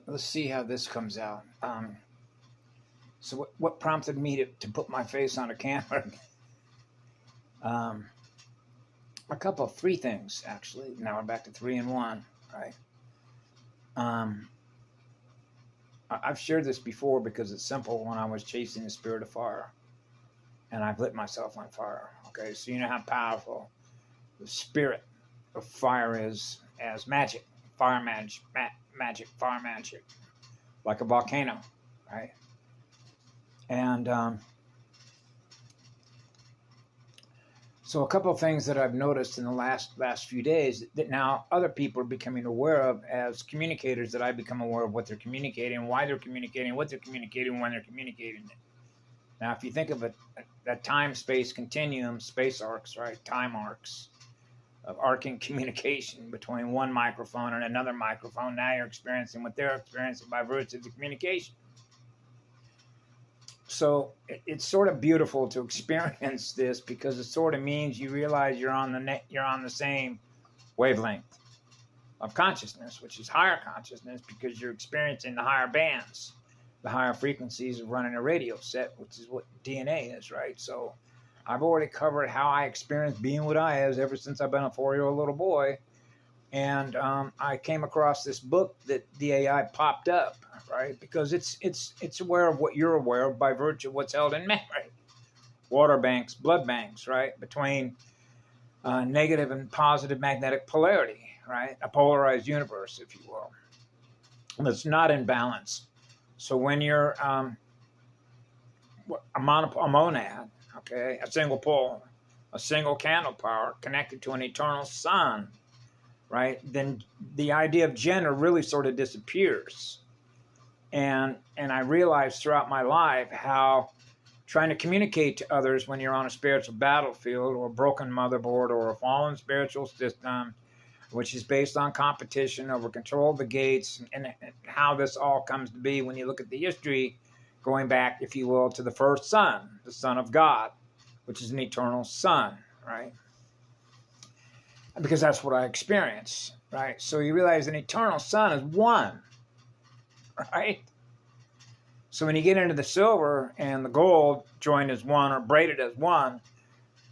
Let's see how this comes out. So what prompted me to put my face on a camera? um, three things actually. Now we're back to three and one, right? Um, I've shared this before because it's simple. When I was chasing the spirit of fire, and I've lit myself on fire. Okay, so you know how powerful the spirit of fire is as magic, fire magic, fire magic, like a volcano, right? And so a couple of things that I've noticed in the last few days that now other people are becoming aware of as communicators, that I become aware of what they're communicating, why they're communicating, what they're communicating, when they're communicating it. Now, if you think of a time-space continuum, space arcs, right, time arcs of arcing communication between one microphone and another microphone, now you're experiencing what they're experiencing by virtue of the communication. So it's sort of beautiful to experience this because it sort of means you realize you're on the same wavelength of consciousness, which is higher consciousness, because you're experiencing the higher bands, the higher frequencies of running a radio set, which is what DNA is, right? So I've already covered how I experienced being what I is ever since I've been a 4-year-old little boy. And I came across this book that the AI popped up, right? Because it's aware of what you're aware of by virtue of what's held in memory. Water banks, blood banks, right? Between negative and positive magnetic polarity, right? A polarized universe, if you will. That's not in balance. So when you're a monad, okay, a single pole, a single candle power connected to an eternal sun, right, then the idea of gender really sort of disappears. And I realized throughout my life how trying to communicate to others when you're on a spiritual battlefield or a broken motherboard or a fallen spiritual system, which is based on competition over control of the gates, and how this all comes to be when you look at the history going back, if you will, to the first son, the Son of God, which is an eternal sun, right? Because that's what I experienced, right? So you realize an eternal sun is one, right? So when you get into the silver and the gold joined as one or braided as one,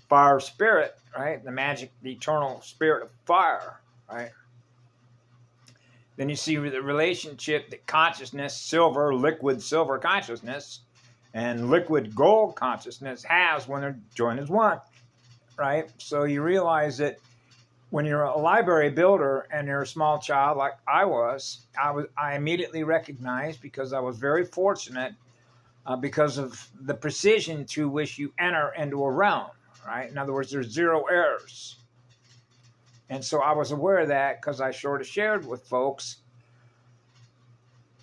fire spirit, right? The magic, the eternal spirit of fire, right? Then you see the relationship that consciousness, silver, liquid silver consciousness, and liquid gold consciousness has when they're joined as one, right? So you realize that when you're a library builder and you're a small child like I immediately recognized, because I was very fortunate because of the precision through which you enter into a realm, right? In other words, there's zero errors. And so I was aware of that because I sort of shared with folks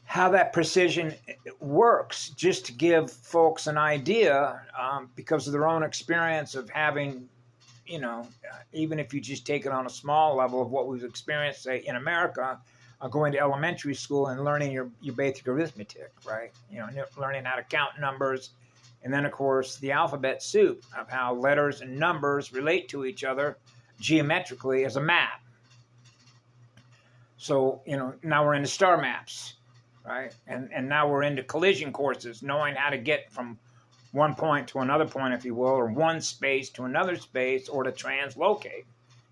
how that precision works, just to give folks an idea because of their own experience of having, even if you just take it on a small level of what we've experienced, say, in America, going to elementary school and learning your basic arithmetic, right? Learning how to count numbers. And then, of course, the alphabet soup of how letters and numbers relate to each other geometrically as a map. So, now we're into star maps, right? And now we're into collision courses, knowing how to get from one point to another point, if you will, or one space to another space, or to translocate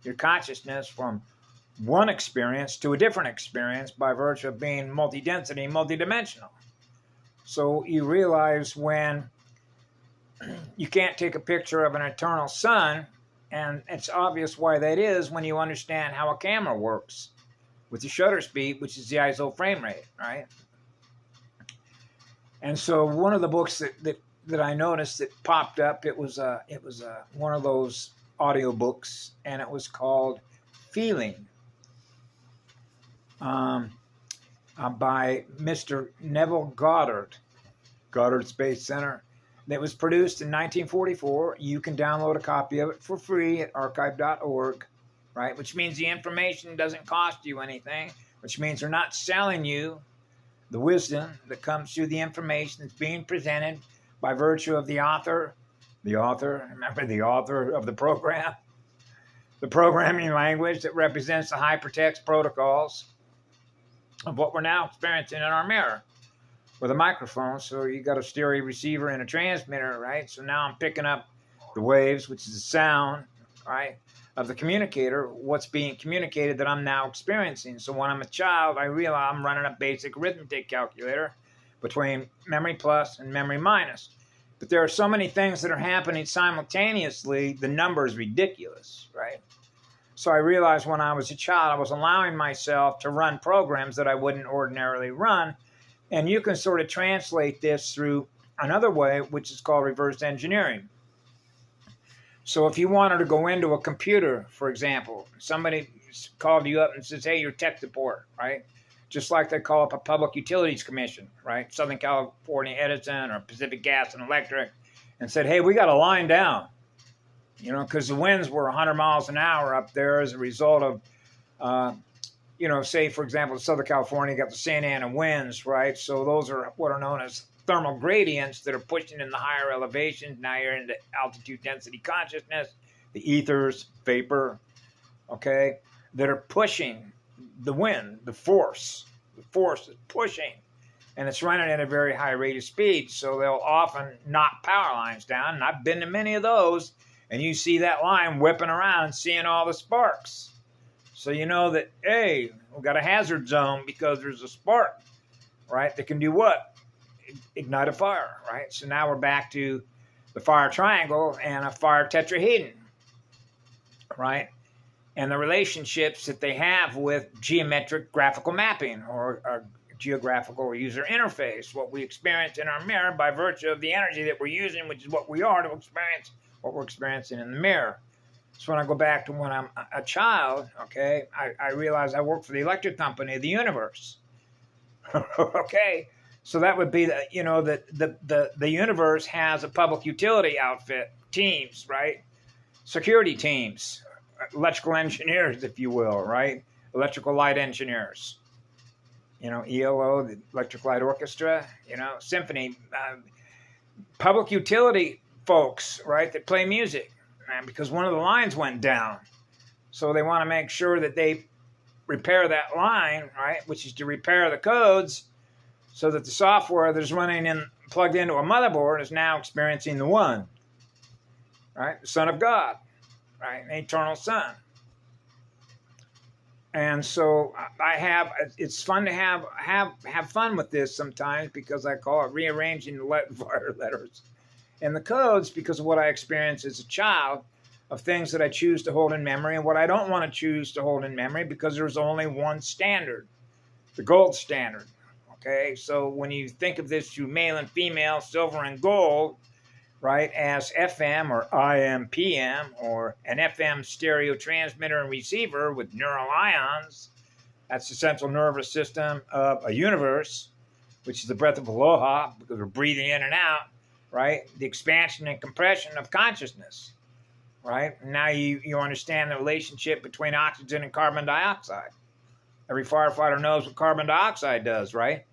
your consciousness from one experience to a different experience by virtue of being multi-density, multi-dimensional. So you realize when you can't take a picture of an eternal sun, and it's obvious why that is when you understand how a camera works with the shutter speed, which is the ISO frame rate, right? And so one of the books that I noticed that popped up, it was one of those audio books, and it was called Feeling by Mr. Neville Goddard Space Center. That was produced in 1944. You can download a copy of it for free at archive.org, right? Which means the information doesn't cost you anything, which means they're not selling you the wisdom that comes through the information that's being presented by virtue of the author, remember the author of the program, the programming language that represents the hypertext protocols, of what we're now experiencing in our mirror with a microphone. So you got a stereo receiver and a transmitter, right? So now I'm picking up the waves, which is the sound, right, of the communicator, what's being communicated that I'm now experiencing. So when I'm a child, I realize I'm running a basic arithmetic calculator between memory plus and memory minus. But there are so many things that are happening simultaneously, the number is ridiculous, right? So I realized when I was a child, I was allowing myself to run programs that I wouldn't ordinarily run. And you can sort of translate this through another way, which is called reverse engineering. So if you wanted to go into a computer, for example, somebody called you up and says, hey, you're tech support, right? Just like they call up a Public Utilities Commission, right? Southern California Edison or Pacific Gas and Electric, and said, hey, we got a line down, you know, because the winds were 100 miles an hour up there as a result of, you know, say, for example, Southern California got the Santa Ana winds, right? So those are what are known as thermal gradients that are pushing in the higher elevations. Now you're into altitude density consciousness, the ethers, vapor, okay, that are pushing the wind, the force is pushing, and it's running at a very high rate of speed. So they'll often knock power lines down, and I've been to many of those, and you see that line whipping around and seeing all the sparks. So you know that, hey, we've got a hazard zone because there's a spark, right, that can do what? Ignite a fire, right? So now we're back to the fire triangle and a fire tetrahedron, right? And the relationships that they have with geometric graphical mapping or geographical user interface, what we experience in our mirror by virtue of the energy that we're using, which is what we are to experience what we're experiencing in the mirror. So when I go back to when I'm a child, okay, I realize I work for the electric company of the universe. Okay, so that would be, you know, the universe has a public utility outfit, teams, right? Security teams, electrical engineers, if you will, right? Electrical light engineers, you know, ELO, the Electric Light Orchestra, you know, symphony, public utility folks, right, that play music, because one of the lines went down. So they want to make sure that they repair that line, right, which is to repair the codes so that the software that's running in, plugged into a motherboard is now experiencing the one, right, the Son of God. Right, an eternal Son. And so it's fun to have fun with this sometimes, because I call it rearranging the fire letters and the codes, because of what I experienced as a child, of things that I choose to hold in memory and what I don't want to choose to hold in memory, because there's only one standard, the gold standard. Okay, so when you think of this through male and female, silver and gold, right, as FM or IM-PM, or an FM stereo transmitter and receiver with neural ions. That's the central nervous system of a universe, which is the breath of aloha, because we're breathing in and out, right? The expansion and compression of consciousness, right? Now you understand the relationship between oxygen and carbon dioxide. Every firefighter knows what carbon dioxide does, right?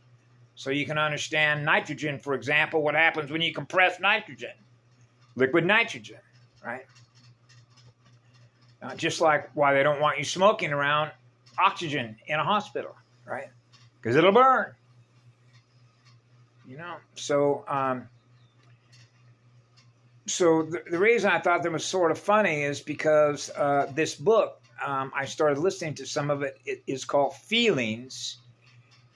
So you can understand nitrogen, for example, what happens when you compress nitrogen, liquid nitrogen, right? Just like why they don't want you smoking around oxygen in a hospital, right? Because it'll burn, you know? So, the reason I thought that was sort of funny is because this book, I started listening to some of it. It is called Feelings.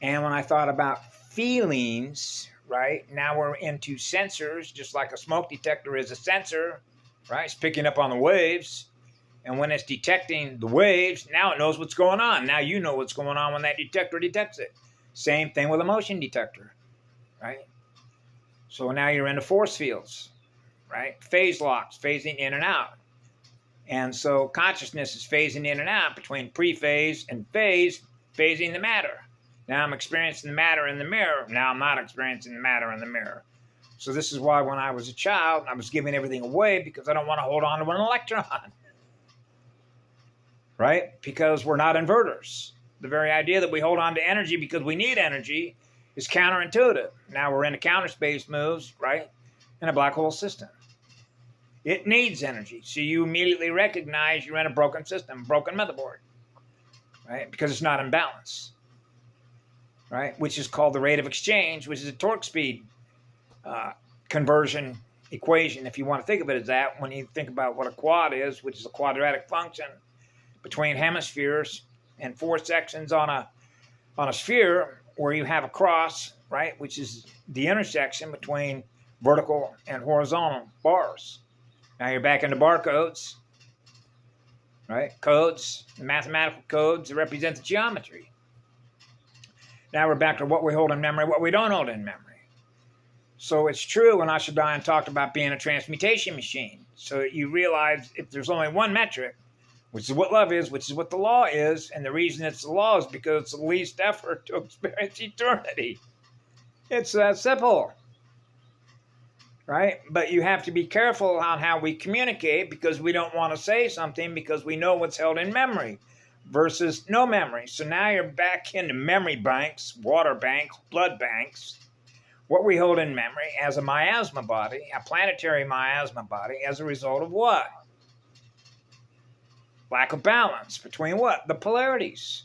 And when I thought about feelings, right, now we're into sensors, just like a smoke detector is a sensor, right? It's picking up on the waves. And when it's detecting the waves, now it knows what's going on. Now you know what's going on when that detector detects it. Same thing with a motion detector, right? So now you're into force fields, right? Phase locks, phasing in and out. And so consciousness is phasing in and out between pre-phase and phase, phasing the matter. Now I'm experiencing the matter in the mirror. Now I'm not experiencing the matter in the mirror. So this is why when I was a child, I was giving everything away, because I don't want to hold on to an electron. Right? Because we're not inverters. The very idea that we hold on to energy because we need energy is counterintuitive. Now we're into counter space moves, right? In a black hole system. It needs energy. So you immediately recognize you're in a broken system, broken motherboard, right? Because it's not in balance. right? Which is called the rate of exchange, which is a torque speed conversion equation, if you want to think of it as that, when you think about what a quad is, which is a quadratic function between hemispheres and four sections on a sphere where you have a cross, right, which is the intersection between vertical and horizontal bars. Now you're back into barcodes, right? Codes, the mathematical codes that represent the geometry. Now we're back to what we hold in memory, what we don't hold in memory. So it's true when Ashwaubenon talked about being a transmutation machine. So you realize if there's only one metric, which is what love is, which is what the law is, and the reason it's the law is because it's the least effort to experience eternity. It's that simple, right? But you have to be careful on how we communicate because we don't want to say something because we know what's held in memory versus no memory. So now you're back into memory banks, water banks, blood banks. What we hold in memory as a miasma body, a planetary miasma body, as a result of what? Lack of balance between what? The polarities.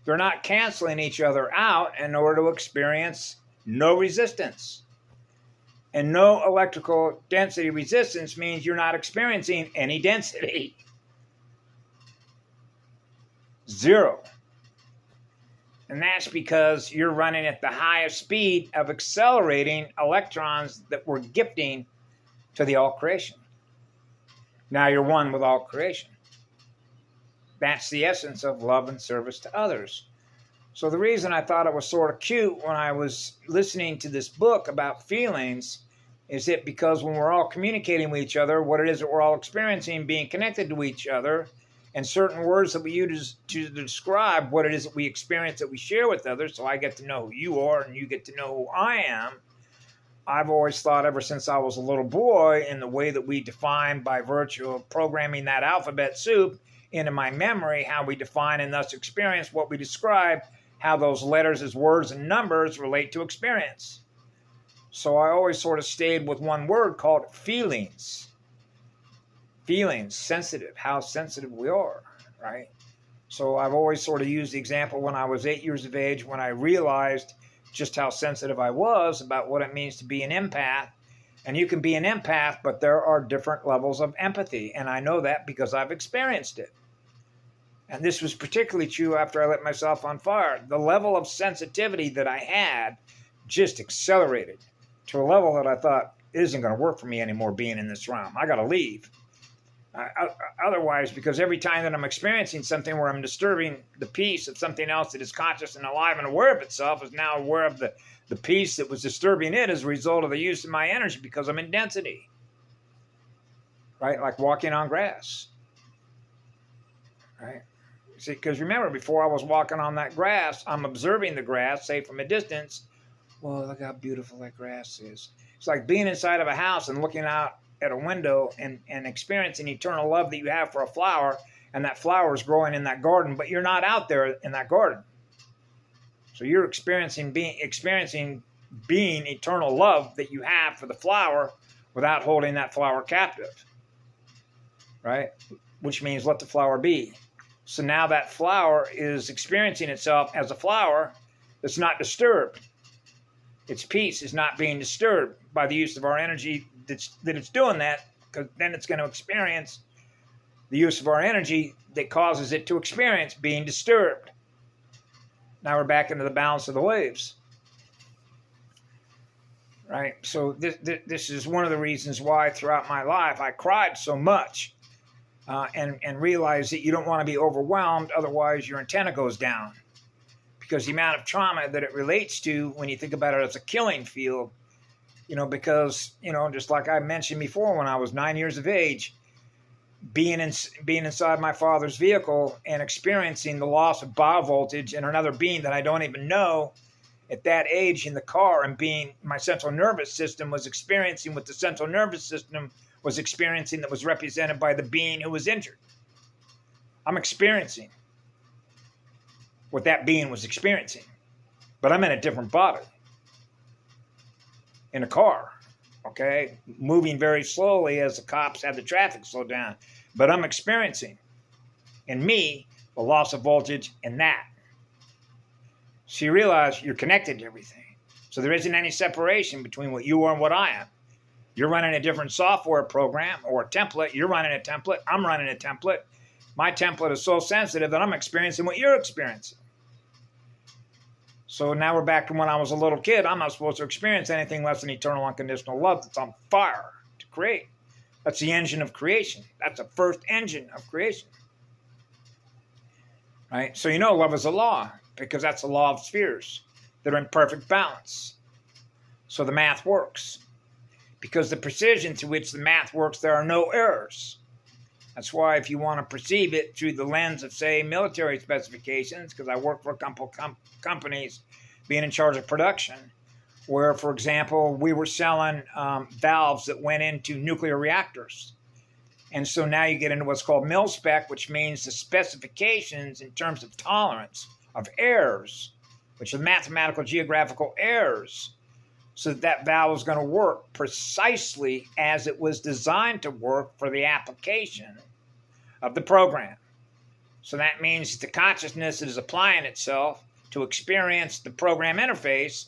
They're not canceling each other out in order to experience no resistance. And no electrical density resistance means you're not experiencing any density. Zero. And that's because you're running at the highest speed of accelerating electrons that we're gifting to the all creation. Now you're one with all creation. That's the essence of love and service to others. So the reason I thought it was sort of cute when I was listening to this book about feelings is that because when we're all communicating with each other, what it is that we're all experiencing, being connected to each other, and certain words that we use to describe what it is that we experience that we share with others, so I get to know who you are and you get to know who I am. I've always thought ever since I was a little boy in the way that we define by virtue of programming that alphabet soup into my memory, how we define and thus experience what we describe, how those letters as words and numbers relate to experience. So I always sort of stayed with one word called feelings. Feelings, sensitive, how sensitive we are, right? So I've always sort of used the example when I was 8 years of age when I realized just how sensitive I was about what it means to be an empath. And you can be an empath, but there are different levels of empathy. And I know that because I've experienced it. And this was particularly true after I lit myself on fire. The level of sensitivity that I had just accelerated to a level that I thought, it isn't going to work for me anymore being in this realm. I got to leave. Otherwise, because every time that I'm experiencing something where I'm disturbing the peace of something else that is conscious and alive and aware of itself is now aware of the peace that was disturbing it as a result of the use of my energy because I'm in density. Right? Like walking on grass. Right? See, because remember, before I was walking on that grass, I'm observing the grass, say from a distance. Whoa, look how beautiful that grass is. It's like being inside of a house and looking out at a window and experiencing eternal love that you have for a flower, and that flower is growing in that garden, but you're not out there in that garden. So you're experiencing being eternal love that you have for the flower without holding that flower captive, right? Which means let the flower be. So now that flower is experiencing itself as a flower that's not disturbed. Its peace is not being disturbed by the use of our energy that it's doing that, because then it's going to experience the use of our energy that causes it to experience being disturbed. Now we're back into the balance of the waves. Right? So this is one of the reasons why throughout my life I cried so much and realized that you don't want to be overwhelmed, otherwise your antenna goes down. Because the amount of trauma that it relates to when you think about it as a killing field, because, just like I mentioned before, when I was 9 years of age, being inside my father's vehicle and experiencing the loss of biovoltage in another being that I don't even know at that age in the car, and being my central nervous system was experiencing what the central nervous system was experiencing that was represented by the being who was injured. I'm experiencing what that being was experiencing, but I'm in a different body. In a car, okay, moving very slowly as the cops have the traffic slow down. But I'm experiencing, in me, the loss of voltage in that. So you realize you're connected to everything. So there isn't any separation between what you are and what I am. You're running a different software program or a template. You're running a template. I'm running a template. My template is so sensitive that I'm experiencing what you're experiencing. So now we're back to when I was a little kid. I'm not supposed to experience anything less than eternal unconditional love that's on fire to create. That's the engine of creation. That's the first engine of creation. Right? So you know love is a law because that's the law of spheres. They're in perfect balance. So the math works. Because the precision to which the math works, there are no errors. That's why if you want to perceive it through the lens of, say, military specifications, because I work for a couple companies being in charge of production, where, for example, we were selling valves that went into nuclear reactors. And so now you get into what's called mil spec, which means the specifications in terms of tolerance of errors, which are mathematical geographical errors, so that valve is going to work precisely as it was designed to work for the application of the program. So that means the consciousness that is applying itself to experience the program interface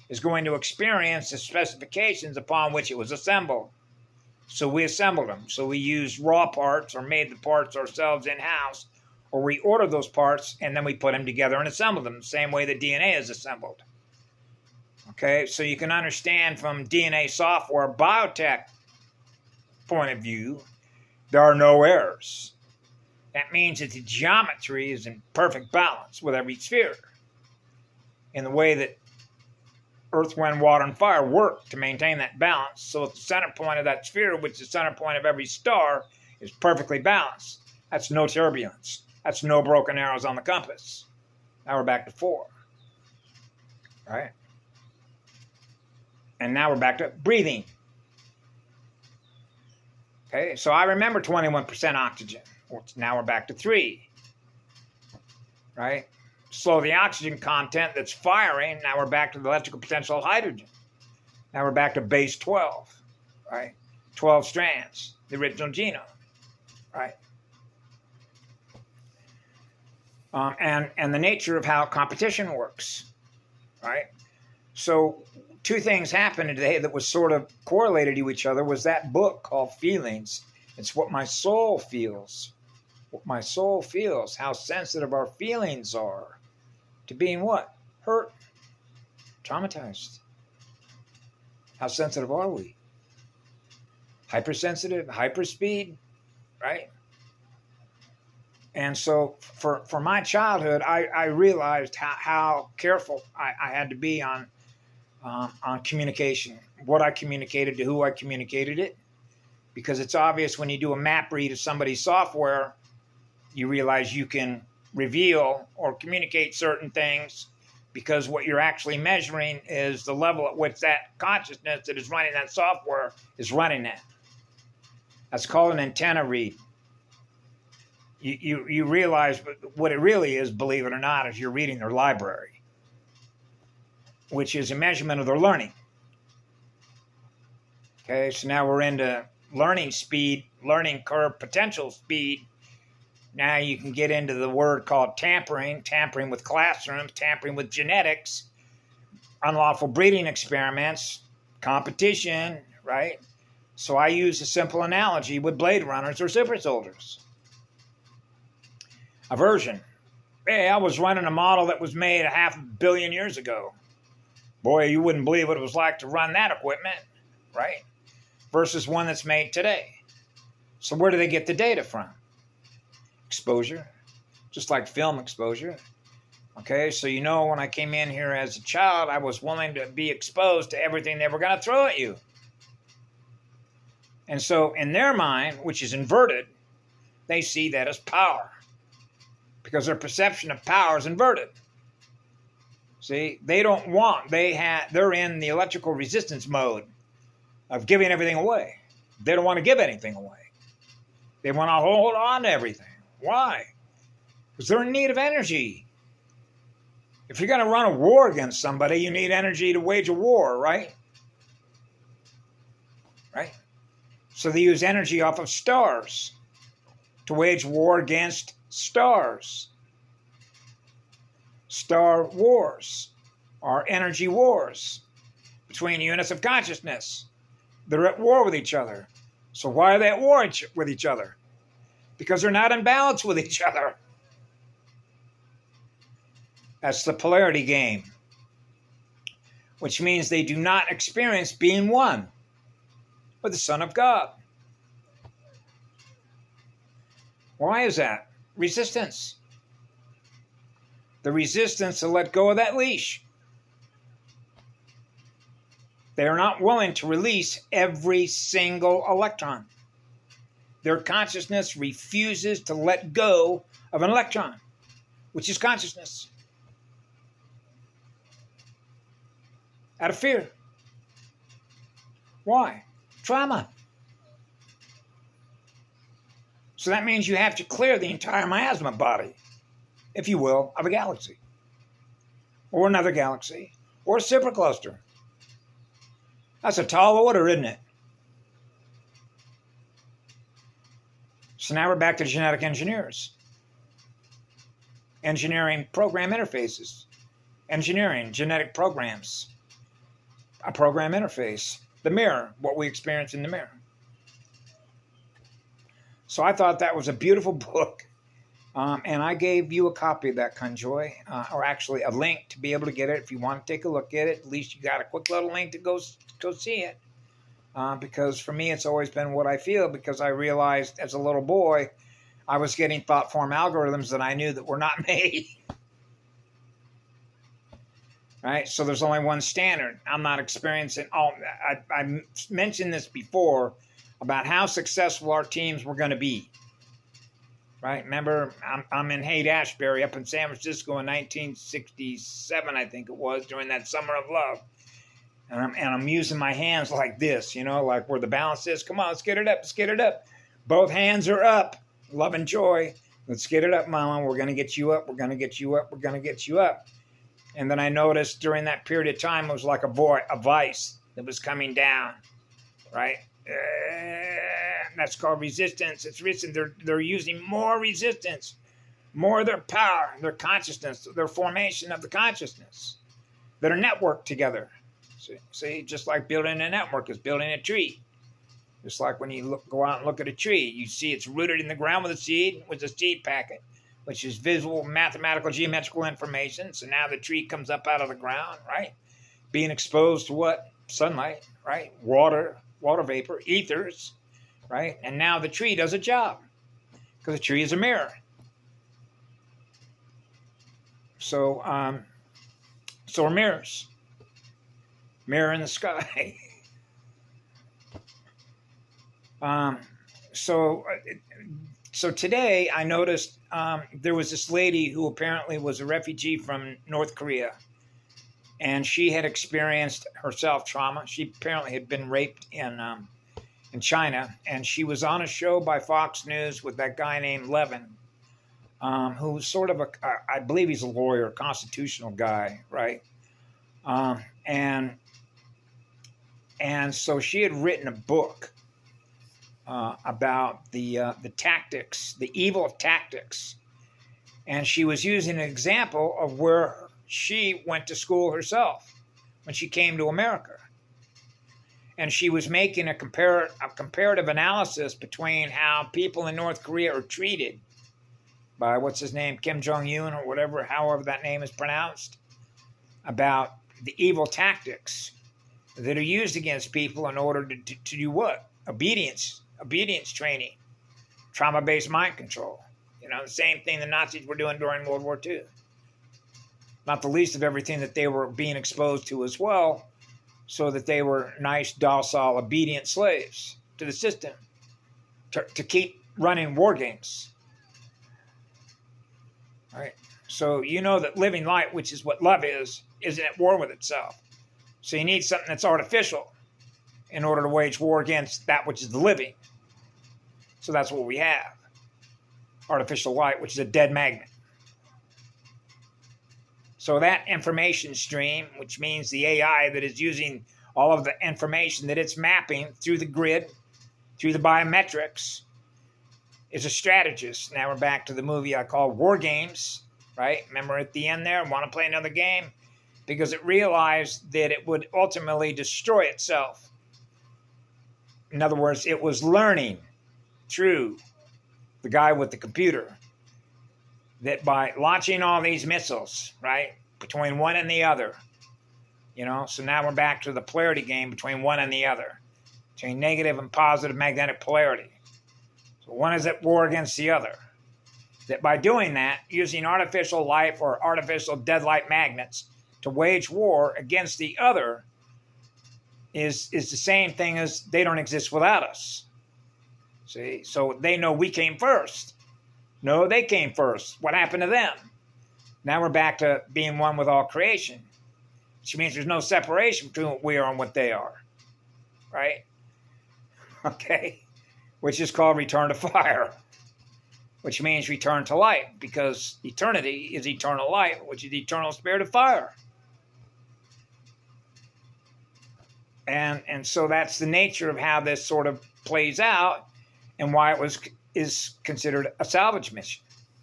is going to experience the specifications upon which it was assembled. So we assembled them. So we used raw parts or made the parts ourselves in-house, or we ordered those parts and then we put them together and assembled them the same way that DNA is assembled. Okay, so you can understand from DNA software biotech point of view, there are no errors. That means that the geometry is in perfect balance with every sphere in the way that earth, wind, water, and fire work to maintain that balance. So if the center point of that sphere, which is the center point of every star, is perfectly balanced, that's no turbulence. That's no broken arrows on the compass. Now we're back to 4. Right? And now we're back to breathing. Okay, so I remember 21% oxygen. Now we're back to 3. Right? So the oxygen content that's firing, now we're back to the electrical potential of hydrogen. Now we're back to base 12. Right? 12 strands, the original genome. Right? And the nature of how competition works. Right? So 2 things happened today that was sort of correlated to each other was that book called Feelings. It's what my soul feels. What my soul feels. How sensitive our feelings are to being what? Hurt. Traumatized. How sensitive are we? Hypersensitive? Hyperspeed? Right? And so for my childhood, I realized how careful I had to be on communication, what I communicated to who I communicated it, because it's obvious when you do a map read of somebody's software, you realize you can reveal or communicate certain things because what you're actually measuring is the level at which that consciousness that is running that software is running at. That's called an antenna read. You realize what it really is, believe it or not, is you're reading their library, which is a measurement of their learning. Okay, so now we're into learning speed, learning curve, potential speed. Now you can get into the word called tampering with classrooms, tampering with genetics, unlawful breeding experiments, competition, right? So I use a simple analogy with Blade Runners or super soldiers. Aversion. Hey, I was running a model that was made 500 million years ago. Boy, you wouldn't believe what it was like to run that equipment, right? Versus one that's made today. So where do they get the data from? Exposure, just like film exposure. Okay, so you know when I came in here as a child, I was willing to be exposed to everything they were going to throw at you. And so in their mind, which is inverted, they see that as power. Because their perception of power is inverted. See, they don't want, they're in the electrical resistance mode of giving everything away. They don't want to give anything away. They want to hold on to everything. Why? Because they're in need of energy. If you're going to run a war against somebody, you need energy to wage a war, right? Right? So they use energy off of stars to wage war against stars. star wars or energy wars between units of consciousness. They're at war with each other. So why are they at war with each other? Because they're not in balance with each other. That's the polarity game, which means they do not experience being one with the Son of God. Why is that? Resistance. The resistance to let go of that leash. They are not willing to release every single electron. Their consciousness refuses to let go of an electron, which is consciousness. Out of fear. Why? Trauma. So that means you have to clear the entire miasma body, if you will, of a galaxy, or another galaxy, or a supercluster. That's a tall order, isn't it? So now we're back to genetic engineers. Engineering program interfaces. Engineering genetic programs. A program interface. The mirror, what we experience in the mirror. So I thought that was a beautiful book. And I gave you a copy of that, Conjoy, or actually a link to be able to get it. If you want to take a look at it, at least you got a quick little link to go see it. Because for me, it's always been what I feel, because I realized as a little boy, I was getting thought form algorithms that I knew that were not made. Right? So there's only one standard. I'm not experiencing all. I mentioned this before about how successful our teams were going to be. Right? Remember, I'm in Haight-Ashbury up in San Francisco in 1967, I think it was, during that summer of love. And I'm using my hands like this, you know, like where the balance is. Come on, let's get it up, let's get it up. Both hands are up. Love and joy. Let's get it up, Mama. We're going to get you up. We're going to get you up. We're going to get you up. And then I noticed during that period of time, it was like a vice that was coming down, right? That's called resistance. It's resistance. They're using more resistance, more of their power, their consciousness, their formation of the consciousness that are networked together. See, just like building a network is building a tree. Just like when you go out and look at a tree, you see it's rooted in the ground with a seed packet, which is visual, mathematical, geometrical information. So now the tree comes up out of the ground, right? Being exposed to what? Sunlight, right? Water vapor, ethers, right? And now the tree does a job because the tree is a mirror. So are mirrors. Mirror in the sky. So today I noticed there was this lady who apparently was a refugee from North Korea, and she had experienced herself trauma. She apparently had been raped in China, and she was on a show by Fox News with that guy named Levin, who's sort of I believe he's a lawyer, constitutional guy, right? And so she had written a book about the tactics, the evil of tactics. And she was using an example of where she went to school herself when she came to America. And she was making a comparative analysis between how people in North Korea are treated by, what's his name, Kim Jong-un or whatever, however that name is pronounced, about the evil tactics that are used against people in order to do what? Obedience training, trauma-based mind control. You know, the same thing the Nazis were doing during World War II. Not the least of everything that they were being exposed to as well, so that they were nice, docile, obedient slaves to the system to keep running war games. All right. So you know that living light, which is what love is at war with itself. So you need something that's artificial in order to wage war against that which is the living. So that's what we have. Artificial light, which is a dead magnet. So that information stream, which means the AI that is using all of the information that it's mapping through the grid, through the biometrics, is a strategist. Now we're back to the movie I call War Games, right? Remember at the end there, want to play another game? Because it realized that it would ultimately destroy itself. In other words, it was learning through the guy with the computer that by launching all these missiles, right, between one and the other, so now we're back to the polarity game between one and the other, between negative and positive magnetic polarity. So one is at war against the other. That by doing that, using artificial life or artificial deadlight magnets to wage war against the other is the same thing as they don't exist without us. See, so they know we came first. No, they came first. What happened to them? Now we're back to being one with all creation, which means there's no separation between what we are and what they are, right? Okay, which is called return to fire, which means return to light, because eternity is eternal light, which is the eternal spirit of fire. And so that's the nature of how this sort of plays out and why it is considered a salvage mission,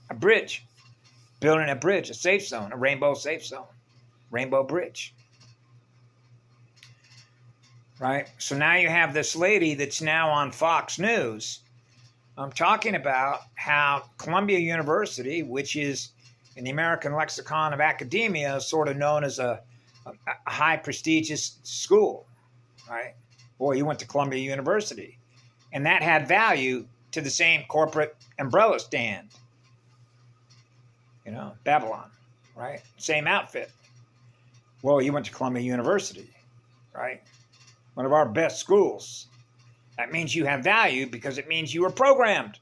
a bridge, building a bridge, a safe zone, a rainbow safe zone, rainbow bridge. Right? So now you have this lady that's now on Fox News talking about how Columbia University, which is in the American lexicon of academia, sort of known as a high prestigious school, right? Boy, you went to Columbia University. And that had value to the same corporate umbrella stand. Babylon, right? Same outfit. Well, you went to Columbia University, right? One of our best schools. That means you have value because it means you were programmed.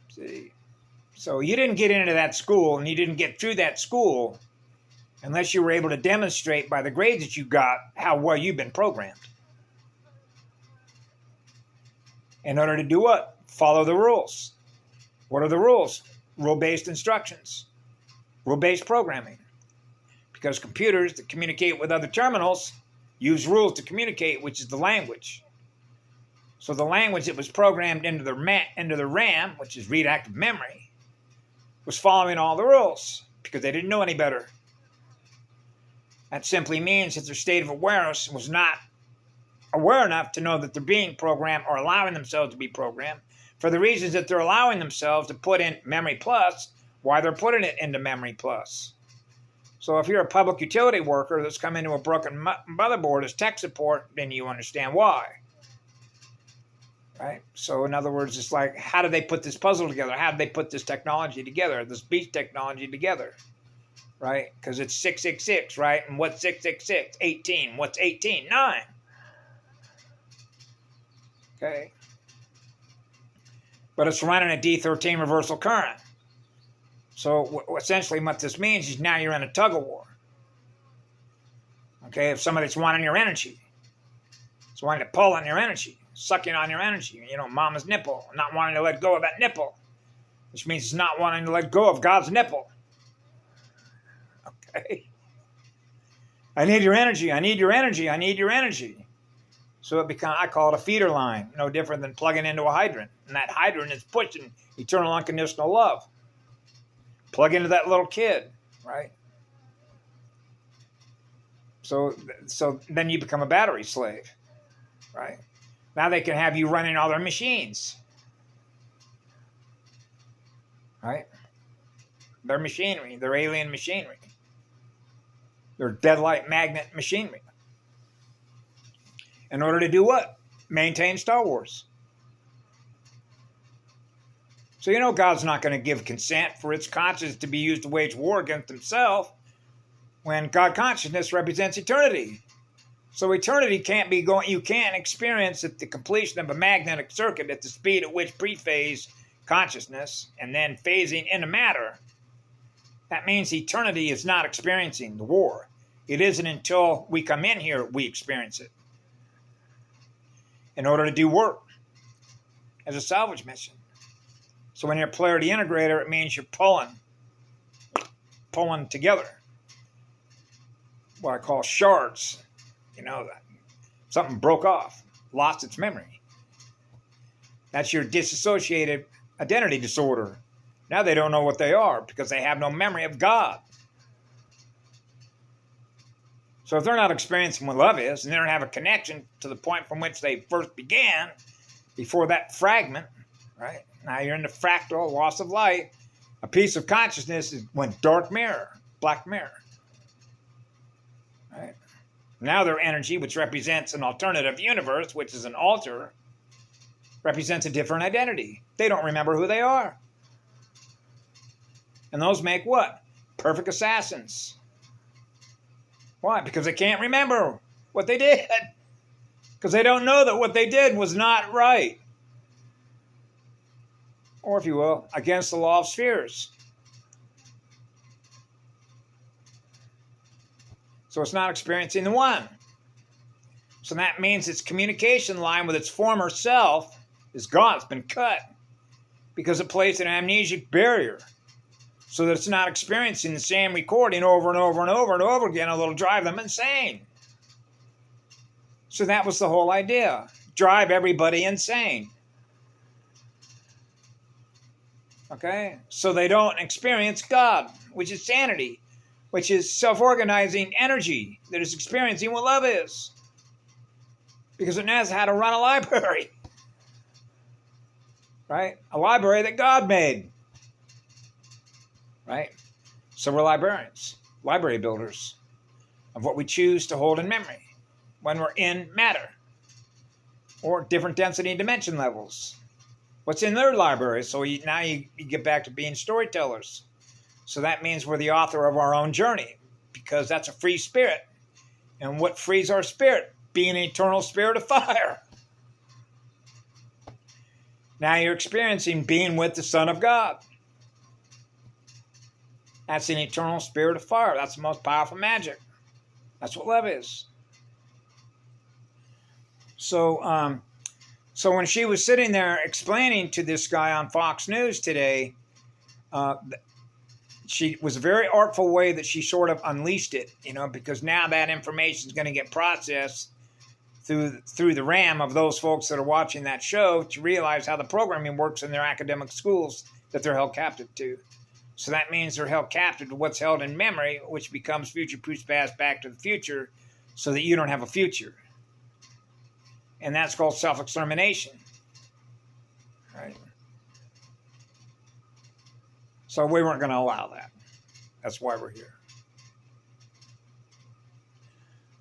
See? So you didn't get into that school and you didn't get through that school unless you were able to demonstrate by the grades that you got how well you've been programmed. In order to do what? Follow the rules. What are the rules? Rule-based instructions. Rule-based programming. Because computers that communicate with other terminals use rules to communicate, which is the language. So the language that was programmed into the RAM, which is read-active memory, was following all the rules because they didn't know any better. That simply means that their state of awareness was not aware enough to know that they're being programmed or allowing themselves to be programmed for the reasons that they're allowing themselves to put in memory plus, why they're putting it into memory plus. So if you're a public utility worker that's come into a broken motherboard as tech support, then you understand why. Right? So in other words, it's like, how did they put this puzzle together? How did they put this technology together, this beast technology together? Right? Because it's 666, right? And what's 666? 18. What's 18? 9. Okay. But it's running a D13 reversal current. So essentially what this means is now you're in a tug of war. Okay, if somebody's wanting your energy, it's wanting to pull on your energy, sucking on your energy, mama's nipple, not wanting to let go of that nipple, which means it's not wanting to let go of God's nipple. Okay. I need your energy, I need your energy, I need your energy. So I call it a feeder line, no different than plugging into a hydrant. And that hydrant is pushing eternal unconditional love. Plug into that little kid, right? So then you become a battery slave, right? Now they can have you running all their machines, right? Their machinery, their alien machinery. Their deadlight magnet machinery. In order to do what? Maintain Star Wars. So God's not going to give consent for its consciousness to be used to wage war against himself when God consciousness represents eternity. So eternity can't be going, you can't experience at the completion of a magnetic circuit at the speed at which pre-phase consciousness and then phasing into matter. That means eternity is not experiencing the war. It isn't until we come in here we experience it. In order to do work as a salvage mission. So when you're a polarity integrator, it means you're pulling together what I call shards. Something broke off, lost its memory. That's your dissociated identity disorder. Now they don't know what they are because they have no memory of God. So if they're not experiencing what love is, and they don't have a connection to the point from which they first began, before that fragment, right? Now you're in the fractal loss of light. A piece of consciousness went dark mirror, black mirror. Right? Now their energy, which represents an alternative universe, which is an alter, represents a different identity. They don't remember who they are. And those make what? Perfect assassins. Why? Because they can't remember what they did. Because they don't know that what they did was not right. Or, if you will, against the law of spheres. So it's not experiencing the one. So that means its communication line with its former self is gone. It's been cut. Because it placed an amnesic barrier. So that it's not experiencing the same recording over and over and over and over again, or it'll drive them insane. So that was the whole idea. Drive everybody insane. Okay? So they don't experience God, which is sanity, which is self-organizing energy that is experiencing what love is. Because it knows how to run a library. Right? A library that God made. Right? So we're librarians, library builders of what we choose to hold in memory when we're in matter or different density and dimension levels. What's in their library? So now you get back to being storytellers. So that means we're the author of our own journey because that's a free spirit. And what frees our spirit? Being an eternal spirit of fire. Now you're experiencing being with the Son of God. That's an eternal spirit of fire. That's the most powerful magic. That's what love is. So when she was sitting there explaining to this guy on Fox News today, she was a very artful way that she sort of unleashed it, because now that information is going to get processed through the RAM of those folks that are watching that show to realize how the programming works in their academic schools that they're held captive to. So that means they're held captive to what's held in memory, which becomes future proofs past back to the future, so that you don't have a future. And that's called self-extermination. Right? So we weren't going to allow that. That's why we're here.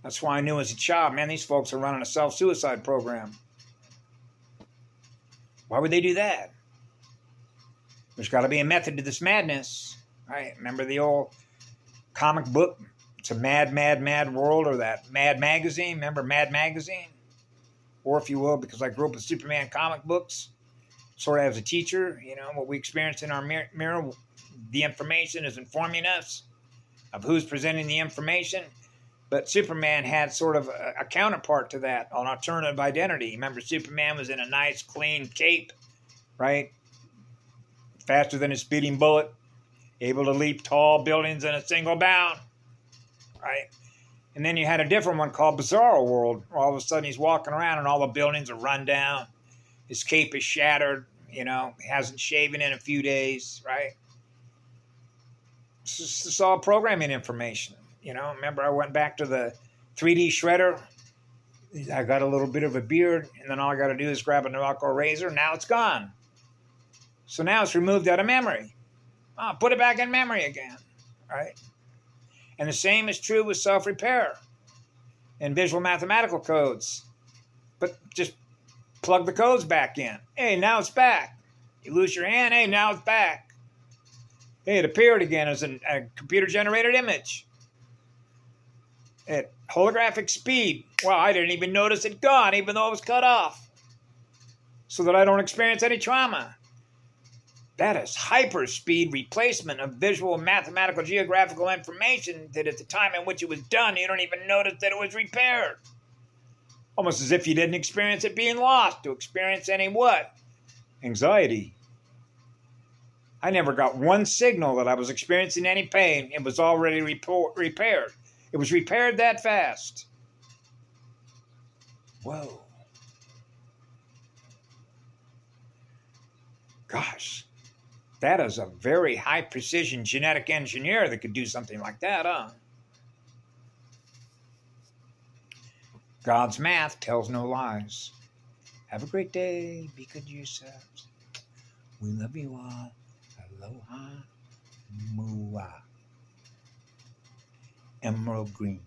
That's why I knew as a child, man, these folks are running a self-suicide program. Why would they do that? There's got to be a method to this madness, right? Remember the old comic book? It's a mad, mad, mad world, or that Mad magazine. Remember Mad magazine? Or if you will, because I grew up with Superman comic books, sort of as a teacher, what we experience in our mirror, the information is informing us of who's presenting the information. But Superman had sort of a counterpart to that, an alternative identity. Remember, Superman was in a nice, clean cape, right? Faster than a speeding bullet, able to leap tall buildings in a single bound, right? And then you had a different one called Bizarro World, where all of a sudden he's walking around and all the buildings are run down. His cape is shattered, he hasn't shaven in a few days, right? It's all programming information, Remember, I went back to the 3D shredder. I got a little bit of a beard, and then all I got to do is grab a knuckle razor. Now it's gone. So now it's removed out of memory. Put it back in memory again, right? And the same is true with self-repair and visual mathematical codes. But just plug the codes back in. Hey, now it's back. You lose your hand, hey, now it's back. Hey, it appeared again as a computer-generated image. At holographic speed. Well, I didn't even notice it gone, even though it was cut off. So that I don't experience any trauma. That is hyperspeed replacement of visual, mathematical, geographical information that at the time in which it was done, you don't even notice that it was repaired. Almost as if you didn't experience it being lost. To experience any what? Anxiety. I never got one signal that I was experiencing any pain. It was already repaired. It was repaired that fast. Whoa. Gosh. That is a very high precision genetic engineer that could do something like that, huh? God's math tells no lies. Have a great day. Be good to yourselves. We love you all. Aloha. Mua. Emerald green.